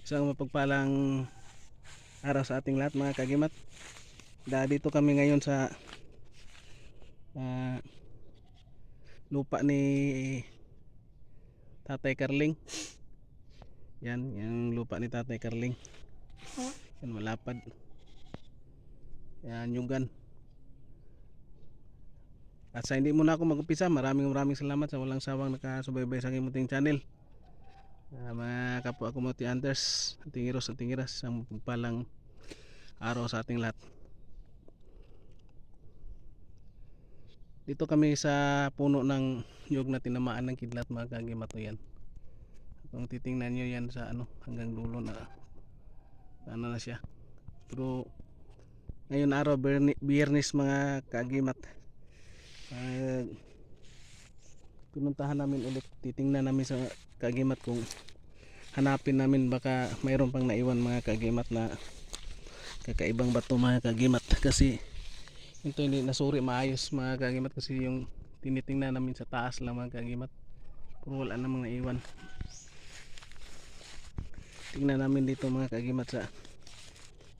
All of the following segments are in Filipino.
Isang mapagpalang araw sa ating lahat mga kagimat. Dito kami ngayon sa lupa ni Tatay Carling. Yan, yung lupa ni Tatay Carling. Yan, malapad. Yan, yugan. At sa hindi muna ako mag-upisa, maraming salamat sa walang sawang nakasubaybay sa aking munting channel. Mga kapwa ko Moti Anders, Tingiros at Tingiras, isang mapagpalang araw sa ating lahat. Dito kami sa puno ng nyug na tinamaan ng kidlat mga kagimat. Yan. Kung titingnan nyo yan sa hanggang dulo na na siya. Pero ngayon araw Biyernes mga kagimat, pinuntahan namin ulit, titingnan namin sa kagimat kung hanapin namin baka mayroon pang naiwan mga kagimat na kakaibang bato mga kagimat, kasi ito hindi nasuri maayos mga kagimat, kasi yung tinitingnan namin sa taas lang mga kagimat, pero wala namang naiwan. Tingnan namin dito mga kagimat sa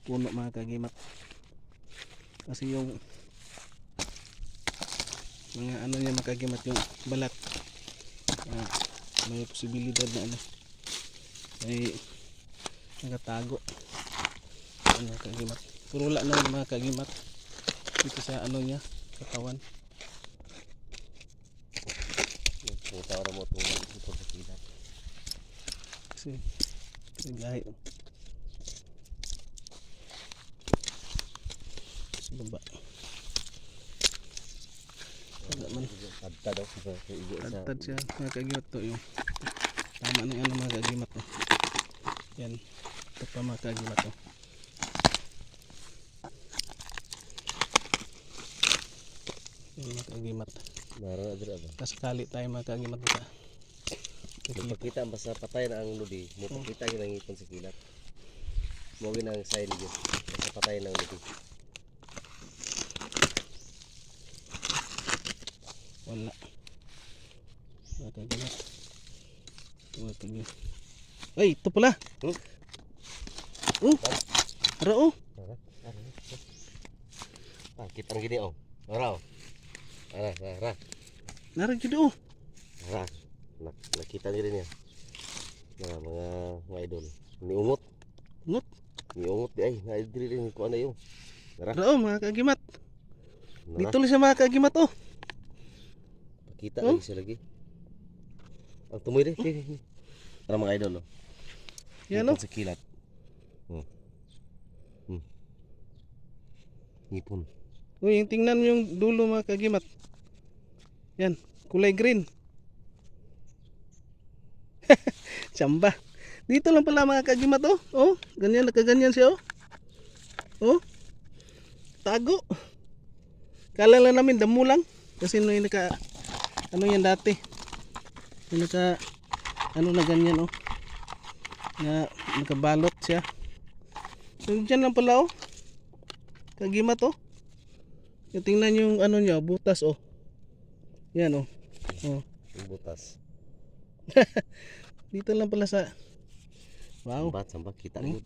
puno mga kagimat, kasi yung mga niya mga kagimat, yung balat may posibilidad na ay nagatago mga kagimat, pero wala naman mga kagimat dito sa niya, katawan. Puta orang mo tulog dito sa kilat. Kasi gahi sa baba. Wala man. Tadtad daw sa igo sa. Tadtad siya mga kagimat to yung tama na yung mga kagimat to. Yan. Ito pa mga kagimat to. Yan mga kagimat. Meron na dito. Kasakali tayo mga kagimat sa Magpakita ang basta patay na ang ludi. Magpakita yung nangipon sa kilat. Mawin ang sign dito. Basta patay na ang ludi. wala mga kagimat. Mga kagimat. Ay, ito pala. Ara Kita ang gini oh. Ara. Ara. Narag jud Ara. Nakita nyo rin yan. Mga idol. Niungot. Ungot? Niungot di ay. Na-idol rin kung ano yung. Ara mga kagimat. Dito lang siya mga kagimat Pakita lagi siya lagi. Ang tumoy rin. Para mga idol oh. Yan Ngipon sa kilat. Ngipon. Uy, yung tingnan mo yung dulo mga kagimat. Yan, kulay green. Tsamba. Dito lang pala mga kagimat ganyan, nakaganyan siya tago. Kala lang namin damo lang, kasi nung yan dati. Yung na ganyan na nakabalot siya. So dyan lang pala kagimat yung tingnan yung niya, butas yan Yung butas. dito lang pala sa wow. Sambat kita yun.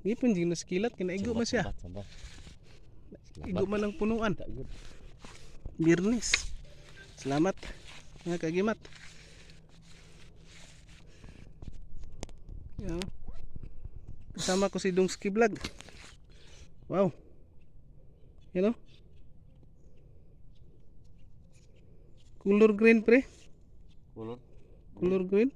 Di pun jing naskilat kinaigo man siya. Sambat. Igo man lang punuan. Biyernes. Salamat mga kagimat. Yan. Kasama ko si Dungski Vlog. Wow. Yan color green pre. Color green.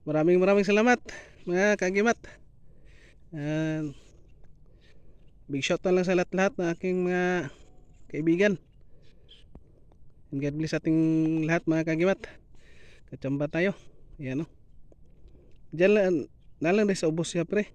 Maraming salamat mga kagimat. Big shout na lang sa lahat ng aking mga kaibigan. And God bless ating lahat mga kagimat. Kachamba tayo. Ayan diyan lang na lang sa ubos siya pre.